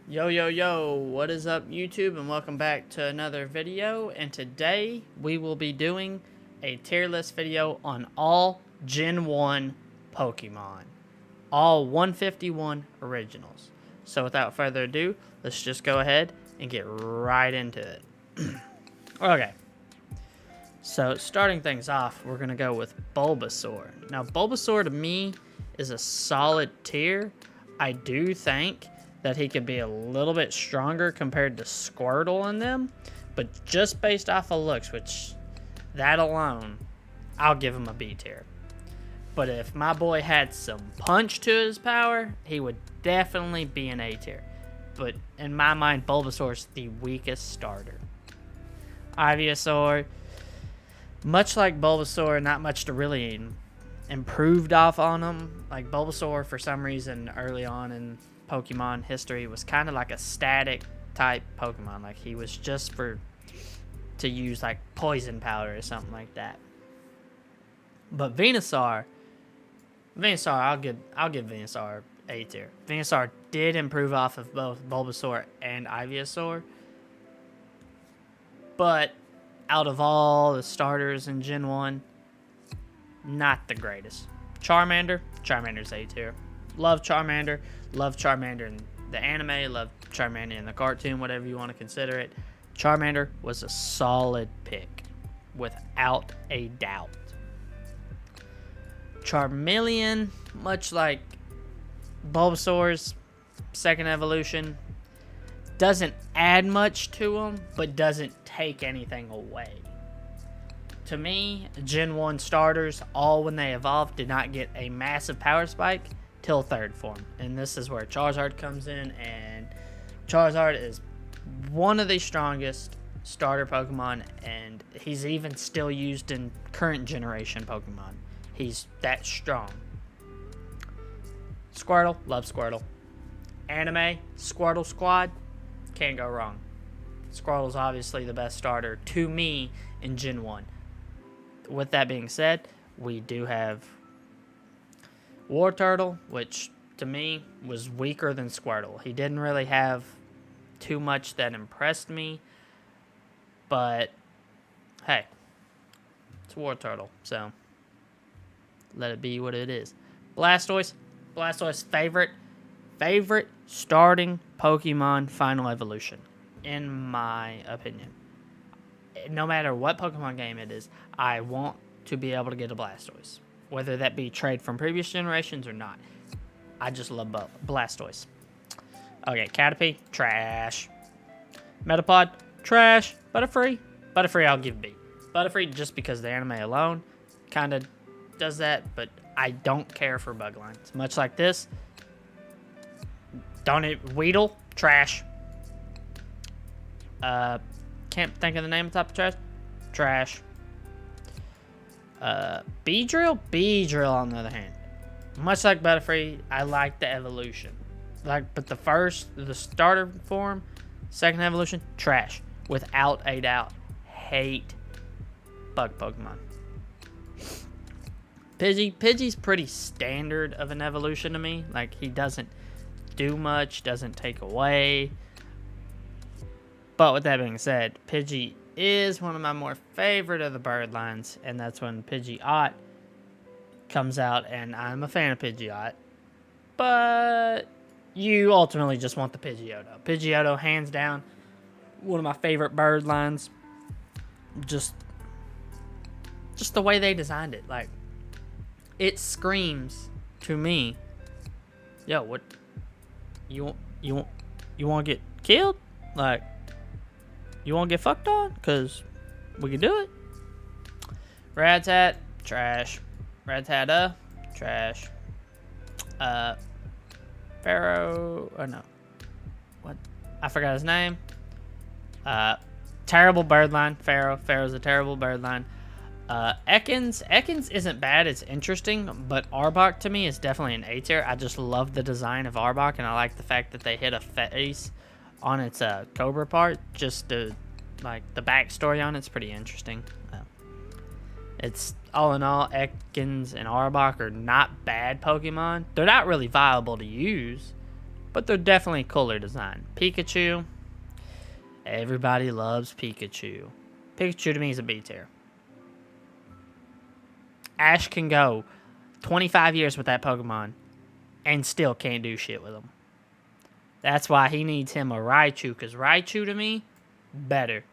Yo, yo, yo, what is up YouTube, and welcome back to another video. And today we will be doing a tier list video on all Gen 1 Pokemon. All 151 originals. So without further ado, let's just go ahead and get right into it. Okay. So starting things off, we're going to go with Bulbasaur. Now Bulbasaur to me is a solid tier. I do think that he could be a little bit stronger compared to Squirtle in them, but just based off of looks, which that alone, I'll give him a B tier. But if my boy had some punch to his power, he would definitely be an A tier. But in my mind, Bulbasaur's the weakest starter. Ivysaur, much like Bulbasaur, not much to really improved off on him. Like Bulbasaur, for some reason, early on in Pokemon history, was kind of like a static type Pokemon. Like he was just to use like poison powder or something like that. But Venusaur, I'll give Venusaur A tier. Venusaur did improve off of both Bulbasaur and Ivysaur, but out of all the starters in Gen 1, not the greatest. Charmander's A tier. Love Charmander in the anime, love Charmander in the cartoon, whatever you want to consider it. Charmander was a solid pick, without a doubt. Charmeleon, much like Bulbasaur's second evolution, doesn't add much to him, but doesn't take anything away. To me, Gen 1 starters, all when they evolved, did not get a massive power spike till third form. And this is where Charizard comes in, and Charizard is one of the strongest starter Pokemon, and he's even still used in current generation Pokemon. He's that strong. Squirtle, love Squirtle. Anime, Squirtle Squad, can't go wrong. Squirtle's obviously the best starter to me in Gen 1. With that being said, we do have Wartortle, which to me was weaker than Squirtle. He didn't really have too much that impressed me, but hey, it's Wartortle, so let it be what it is. Blastoise, favorite starting Pokemon final evolution, in my opinion. No matter what Pokemon game it is, I want to be able to get a Blastoise, whether that be trade from previous generations or not. I just love Blastoise. Okay, Caterpie, trash. Metapod, trash. Butterfree, I'll give B. Butterfree, just because the anime alone kind of does that, but I don't care for bug lines. Much like this. Weedle, trash. Can't think of the name of the type of trash. Trash. Beedrill on the other hand, much like Butterfree, I like the evolution. But the starter form, second evolution, trash. Without a doubt. Hate bug Pokemon. Pidgey's pretty standard of an evolution to me. Like, he doesn't do much, doesn't take away. But with that being said, Pidgey is one of my more favorite of the bird lines, and that's when Pidgeot comes out, and I'm a fan of Pidgeot. But you ultimately just want the Pidgeotto. Pidgeotto, hands down, one of my favorite bird lines. Just the way they designed it. Like, it screams to me, yo, what, you want to get killed? Like, you want to get fucked on? Because we can do it. Rattata, trash. Rattata, trash. Pharaoh, or no. What? I forgot his name. Terrible birdline. Pharaoh's a terrible birdline. Ekans isn't bad. It's interesting. But Arbok to me is definitely an A tier. I just love the design of Arbok, and I like the fact that they hit a face on its Cobra part. Just to, like, the backstory on it's pretty interesting. It's all in all, Ekans and Arbok are not bad Pokemon. They're not really viable to use, but they're definitely cooler design. Pikachu, everybody loves Pikachu. Pikachu to me is a B tier. Ash can go 25 years with that Pokemon and still can't do shit with him. That's why he needs him a Raichu, because Raichu to me, better.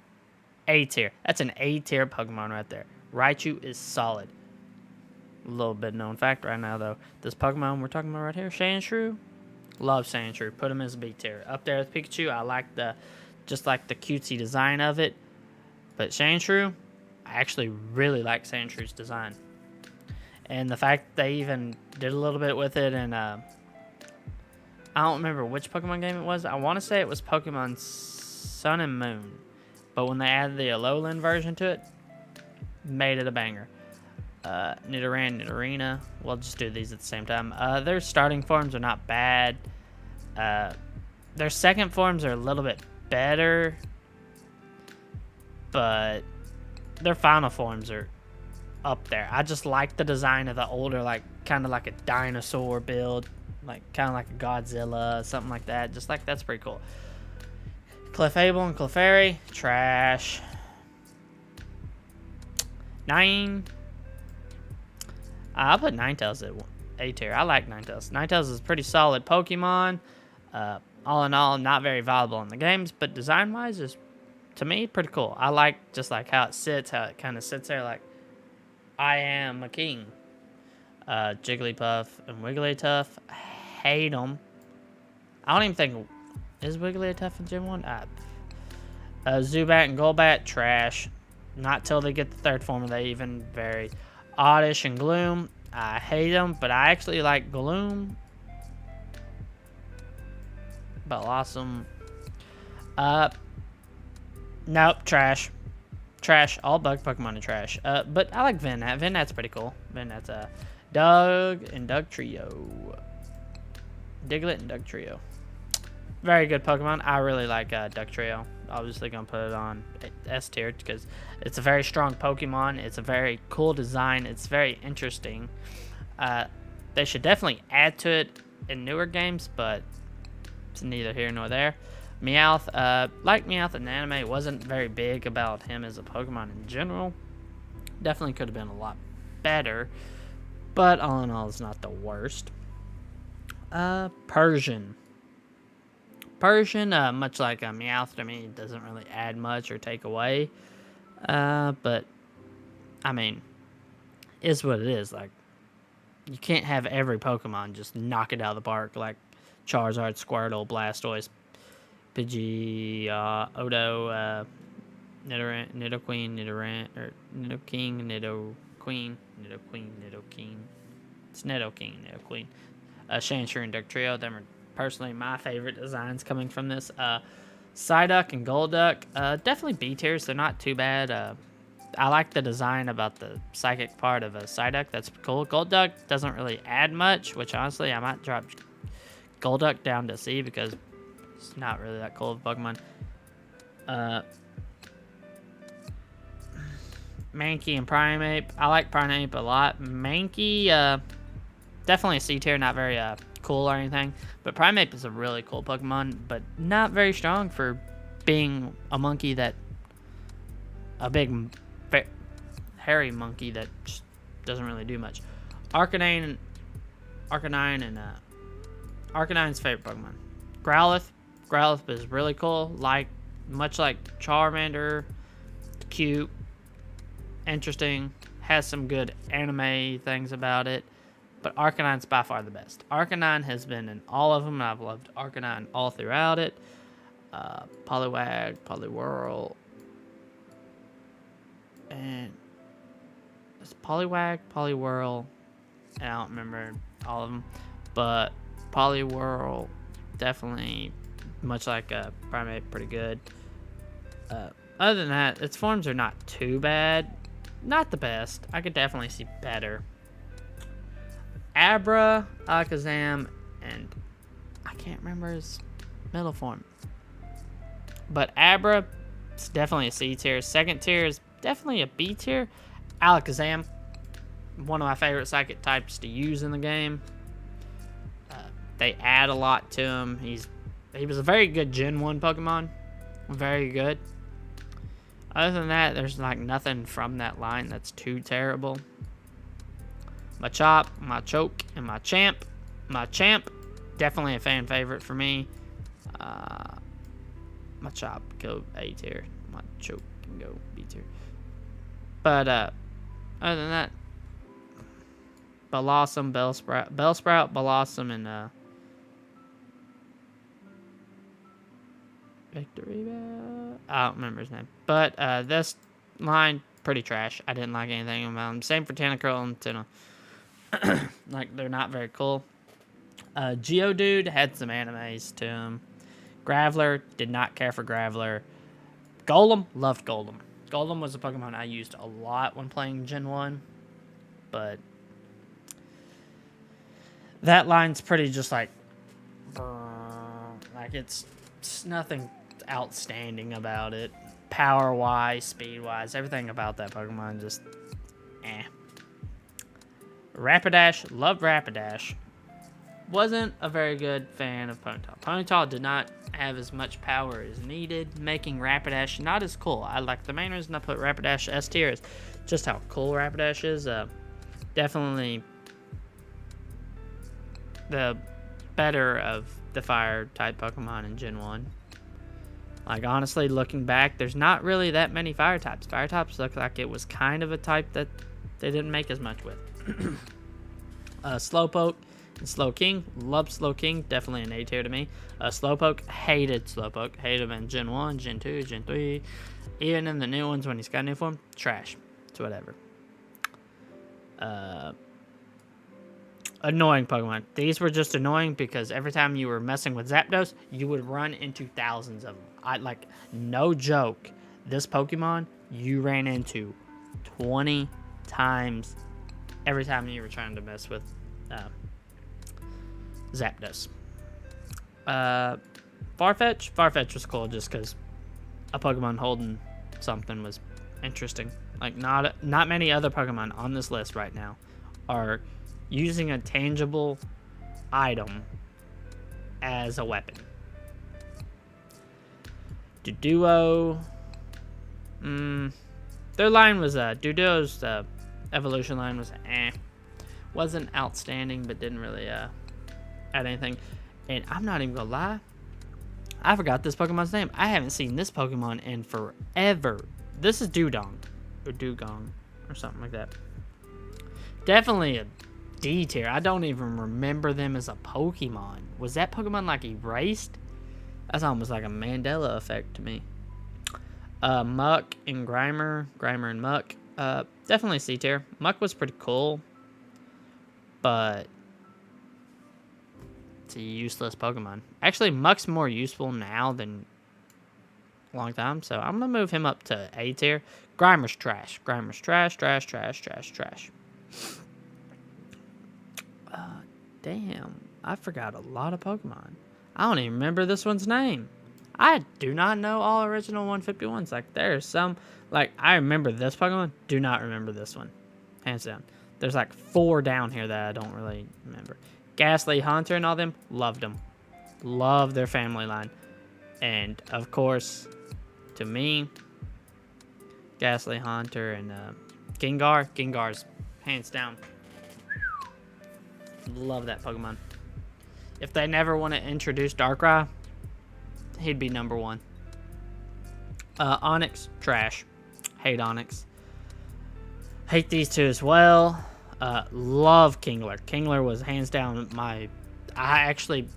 A tier. That's an A tier Pokemon right there. Raichu is solid. A little bit known fact right now, though. This Pokemon we're talking about right here, Sandshrew, love Sandshrew. Put him as a B tier. Up there with Pikachu, I like just like the cutesy design of it. But Sandshrew, I actually really like Sandshrew's design. And the fact they even did a little bit with it, and I don't remember which Pokemon game it was. I want to say it was Pokemon Sun and Moon. But when they added the Alolan version to it, made it a banger. Nidoran, Nidorina. We'll just do these at the same time. Their starting forms are not bad. Their second forms are a little bit better. But their final forms are up there. I just like the design of the older, like, kind of like a dinosaur build. Like, kind of like a Godzilla, something like that. Just like, that's pretty cool. Clefable and Clefairy, trash. 9. I'll put Ninetales at A tier. I like Ninetales. Ninetales is a pretty solid Pokemon. All in all, not very valuable in the games, but design-wise is, to me, pretty cool. I like just like how it sits, how it kind of sits there like, I am a king. Jigglypuff and Wigglytuff, I hate them. I don't even think, is Wigglytuff in Gen 1? Zubat and Golbat, trash. Not till they get the third form are they even very. Oddish and Gloom, I hate them, but I actually like Gloom. Blossom. Nope, trash. Trash. All bug Pokemon are trash. But I like Venat. Venat's pretty cool. Venat's Doug and Doug Trio. Diglett and Doug Trio. Very good Pokemon. I really like Doug Trio. Obviously going to put it on S tier because it's a very strong Pokemon. It's a very cool design. It's very interesting. They should definitely add to it in newer games, but it's neither here nor there. Meowth, like Meowth in the anime, it wasn't very big about him as a Pokemon in general. Definitely could have been a lot better, but all in all, it's not the worst. Persian. Persian, much like Meowth to me, doesn't really add much or take away. But, I mean, is what it is. Like, you can't have every Pokemon just knock it out of the park like Charizard, Squirtle, Blastoise, Pidgey, Odo, Nidoqueen, Nidoking, Nidoqueen. It's Nidoking, Nidoqueen. Sandshrew and Duck Trio, them are personally my favorite designs coming from this. Psyduck and Golduck, definitely B tiers. They're not too bad. I like the design about the psychic part of a Psyduck. That's cool. Golduck doesn't really add much, which honestly I might drop Golduck down to C because it's not really that cool of a Pokemon. Mankey and Primeape. I like Primeape a lot. Mankey, definitely a C tier, not very cool or anything. But Primeape is a really cool Pokemon, but not very strong for being a monkey that... a big, hairy monkey that just doesn't really do much. Arcanine and Arcanine's favorite Pokemon. Growlithe. Growlithe is really cool. Much like Charmander. Cute. Interesting. Has some good anime things about it. But Arcanine's by far the best. Arcanine has been in all of them, and I've loved Arcanine all throughout it. Poliwag, Poliwhirl, and it's Poliwag, Poliwhirl, and I don't remember all of them, but Poliwhirl definitely, much like Primeape, pretty good. Other than that, its forms are not too bad. Not the best. I could definitely see better. Abra, Alakazam, and I can't remember his middle form. But Abra is definitely a C tier. Second tier is definitely a B tier. Alakazam, one of my favorite psychic types to use in the game. They add a lot to him. He was a very good Gen 1 Pokemon. Very good. Other than that, there's like nothing from that line that's too terrible. Machop, Machoke, and Machamp. Machamp, definitely a fan favorite for me. Machop, go A tier. Machoke can go B tier. But other than that, Blossom, Bellsprout, Blossom, and Victory Bell. I don't remember his name. But this line, pretty trash. I didn't like anything about him. Same for Tentacruel and Tenno. Like, they're not very cool. Geodude had some animes to him. Graveler, did not care for Graveler. Golem, loved Golem. Golem was a Pokemon I used a lot when playing Gen 1. But that line's pretty just like it's nothing outstanding about it. Power-wise, speed-wise, everything about that Pokemon just eh. Rapidash, loved Rapidash. Wasn't a very good fan of Ponyta. Ponyta did not have as much power as needed, making Rapidash not as cool. I like the main reason I put Rapidash S tier is just how cool Rapidash is. Definitely the better of the fire type Pokemon in Gen 1. Like, honestly, looking back, there's not really that many fire types. Fire types look like it was kind of a type that they didn't make as much with. Slowpoke and Slowking. Loved Slowking. Definitely an A tier to me. Slowpoke. Hated Slowpoke. Hated him in Gen 1, Gen 2, Gen 3. Even in the new ones when he's got a new form. Trash. It's whatever. Annoying Pokemon. These were just annoying because every time you were messing with Zapdos, you would run into thousands of them. Like, no joke. This Pokemon, you ran into 20 times every time you were trying to mess with Zapdos. Farfetch. Farfetch was cool just because a Pokemon holding something was interesting. Like, not many other Pokemon on this list right now are using a tangible item as a weapon. Duo. Their line was Duo's evolution line was wasn't outstanding, but didn't really add anything. And I'm not even gonna lie, I forgot this Pokemon's name. I haven't seen this Pokemon in forever. This is Dewdong or Dugong or something like that. Definitely a D tier. I don't even remember them as a Pokemon. Was that Pokemon like erased? That's almost like a Mandela effect to me. Muck and Grimer. Grimer and Muck. Definitely C tier. Muck was pretty cool, but it's a useless Pokemon. Actually, Muck's more useful now than a long time, so I'm gonna move him up to A tier. Grimer's trash. Grimer's trash. Damn, I forgot a lot of Pokemon. I don't even remember this one's name. I do not know all original 151s. Like, there's some, like, I remember this Pokemon, do not remember this one. Hands down. There's like 4 down here that I don't really remember. Ghastly, Haunter, and all them, loved them. Love their family line. And, of course, to me, Ghastly, Haunter, and Gengar. Gengar's hands down. Love that Pokemon. If they never want to introduce Darkrai, he'd be number 1. Onix, trash. Hate Onix. Hate these two as well. Love Kingler. Kingler was hands down I actually,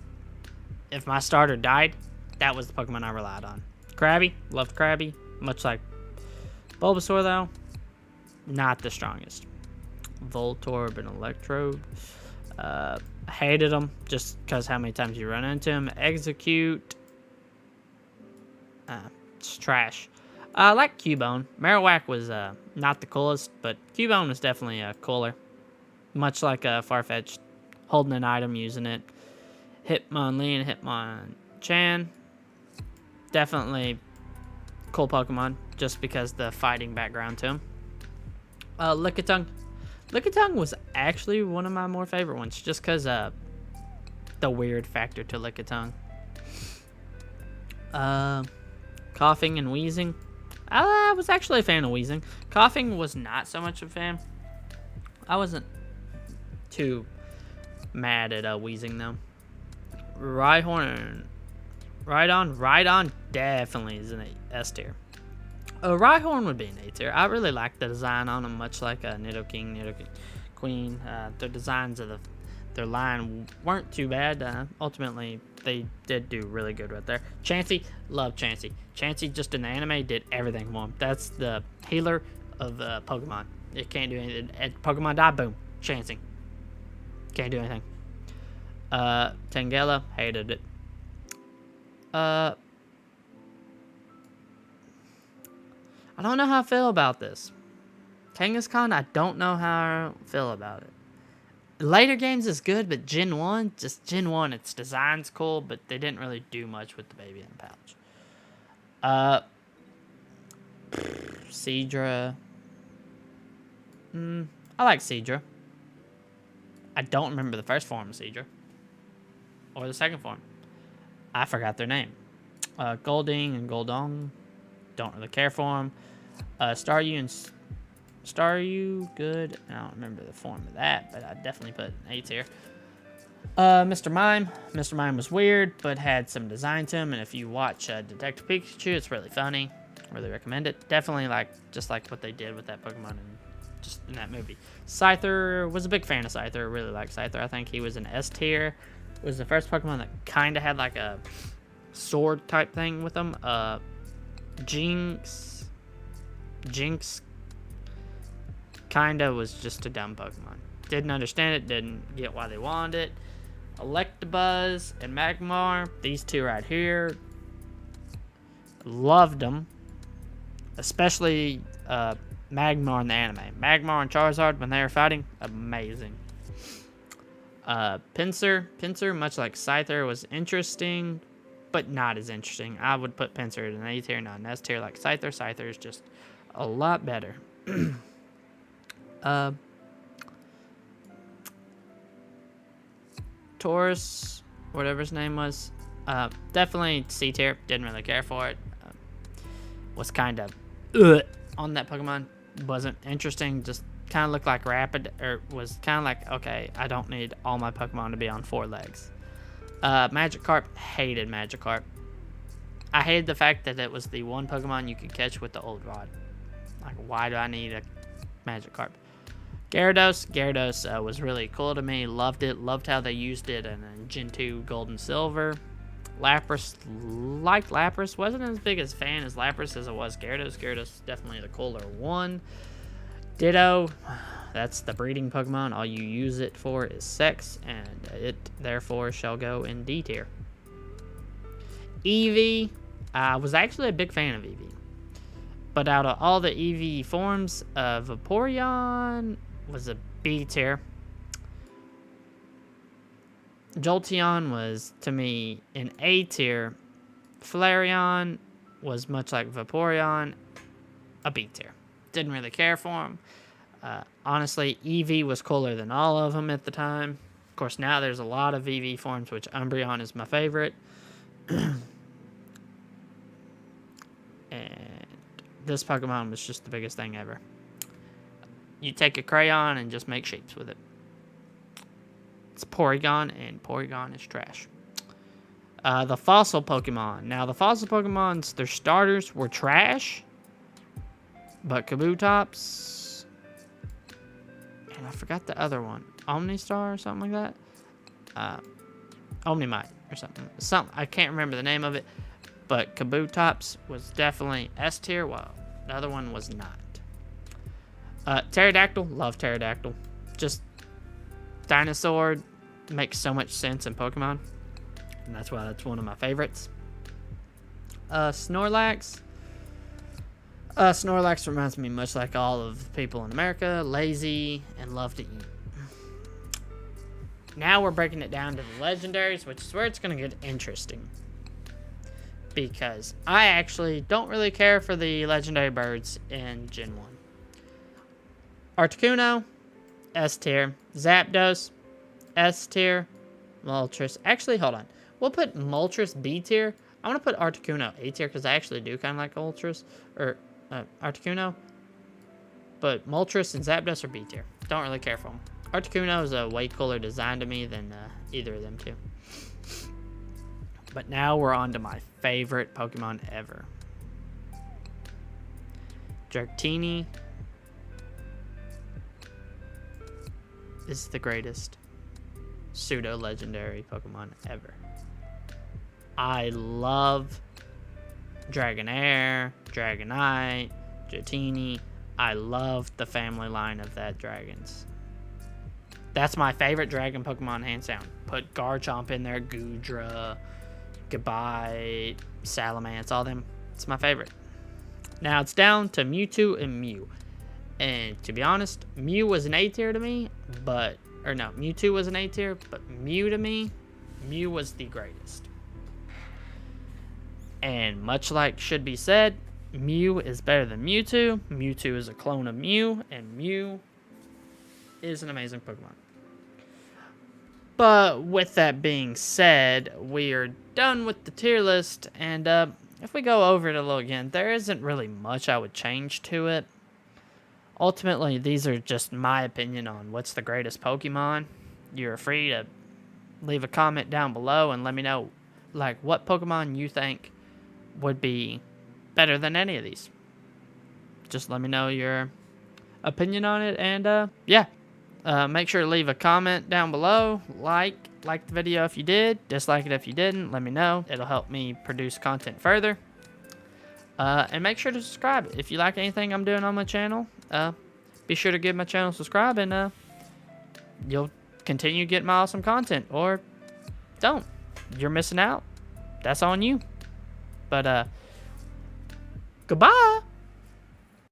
if my starter died, that was the Pokemon I relied on. Krabby, loved Krabby. Much like Bulbasaur, though, not the strongest. Voltorb and Electrode. Hated them just because how many times you run into him. Execute. It's trash. I like Cubone. Marowak was not the coolest, but Cubone was definitely cooler. Much like Farfetch, holding an item, using it. Hitmonlee and Hitmonchan. Definitely cool Pokemon, just because the fighting background to him. Lickitung. Lickitung was actually one of my more favorite ones, just because the weird factor to Lickitung. Coughing and Wheezing. I was actually a fan of Wheezing. Coughing was not so much a fan. I wasn't too mad at Wheezing though. Rhyhorn. Rhydon definitely is an S tier. Rhyhorn would be an A tier. I really like the design on them, much like Nidoking, Nidoking Queen. The designs of their line weren't too bad. Ultimately, they did do really good right there. Chansey, love Chansey. Chansey just in the anime did everything for him. That's the healer of Pokemon. It can't do anything. Pokemon die, boom, Chansey. Can't do anything. Tangela, hated it. I don't know how I feel about this. Kangaskhan, I don't know how I feel about it. Later games is good, but Gen 1, its design's cool, but they didn't really do much with the baby in the pouch. Seadra. I like Seadra. I don't remember the first form of Seadra. Or the second form. I forgot their name. Golding and Goldong. Don't really care for them. Staryu and Staryu, good. I don't remember the form of that, but I definitely put an A tier. Mr. Mime. Mr. Mime was weird, but had some design to him. And if you watch Detective Pikachu, it's really funny. Really recommend it. Definitely just like what they did with that Pokemon just in that movie. Scyther, was a big fan of Scyther. Really liked Scyther. I think he was an S tier. Was the first Pokemon that kind of had like a sword type thing with him. Jinx kind of was just a dumb Pokemon. Didn't understand it, didn't get why they wanted it. Electabuzz and Magmar, these two right here, loved them. Especially Magmar in the anime. Magmar and Charizard, when they were fighting, amazing. Pincer, much like Scyther, was interesting, but not as interesting. I would put Pincer in an A tier, not an S tier like Scyther. Scyther is just a lot better. Taurus, whatever his name was, definitely C tier. Didn't really care for it. Was kind of on that Pokemon. Wasn't interesting. Just kind of looked like was kind of like, okay, I don't need all my Pokemon to be on 4 legs. Magikarp, hated Magikarp. I hated the fact that it was the one Pokemon you could catch with the old rod. Like, why do I need a Magikarp? Gyarados was really cool to me. Loved it. Loved how they used it in Gen 2 Gold and Silver. Lapras, liked Lapras. Wasn't as big a fan as Lapras as it was Gyarados. Gyarados definitely the cooler one. Ditto, that's the breeding Pokemon. All you use it for is sex, and it therefore shall go in D tier. Eevee, I was actually a big fan of Eevee. But out of all the Eevee forms, Vaporeon was a B tier. Jolteon was, to me, an A tier. Flareon was much like Vaporeon, a B tier. Didn't really care for him. Honestly, Eevee was cooler than all of them at the time. Of course, now there's a lot of Eevee forms, which Umbreon is my favorite. And this Pokemon was just the biggest thing ever. You take a crayon and just make shapes with it. It's Porygon, and Porygon is trash. The fossil Pokemon. Now, the fossil Pokemons, their starters were trash. But Kabutops, and I forgot the other one. Omnistar or something like that? Omnimite or something. I can't remember the name of it. But Kabutops was definitely S tier, while the other one was not. Pterodactyl, love Pterodactyl. Just dinosaur makes so much sense in Pokemon. And that's why that's one of my favorites. Snorlax. Snorlax reminds me much like all of the people in America. Lazy and love to eat. Now we're breaking it down to the legendaries, which is where it's going to get interesting. Because I actually don't really care for the legendary birds in Gen 1. Articuno, S tier. Zapdos, S tier. Moltres. Actually, hold on. We'll put Moltres B tier. I want to put Articuno A tier because I actually do kind of like Moltres or Articuno. But Moltres and Zapdos are B tier. Don't really care for them. Articuno is a way cooler design to me than either of them two. But now we're on to my favorite Pokemon ever. Dractini is the greatest pseudo-legendary Pokemon ever. I love Dragonair, Dragonite, Dractini. I love the family line of that dragons. That's my favorite dragon Pokemon, hands down. Put Garchomp in there, Goodra, Gabite, Salamence, all them. It's my favorite. Now it's down to Mewtwo and Mew. And to be honest, Mew was an A tier to me, Mewtwo was an A tier, but Mew to me, Mew was the greatest. And much like should be said, Mew is better than Mewtwo. Mewtwo is a clone of Mew, and Mew is an amazing Pokemon. But with that being said, we are done with the tier list, and if we go over it a little again, there isn't really much I would change to it. Ultimately, these are just my opinion on what's the greatest Pokemon. You're free to leave a comment down below and let me know, like, what Pokemon you think would be better than any of these. Just let me know your opinion on it, and yeah. Make sure to leave a comment down below. Like the video if you did. Dislike it if you didn't. Let me know. It'll help me produce content further. And make sure to subscribe. If you like anything I'm doing on my channel, be sure to give my channel a subscribe, and you'll continue getting my awesome content. Or don't. You're missing out. That's on you. But goodbye.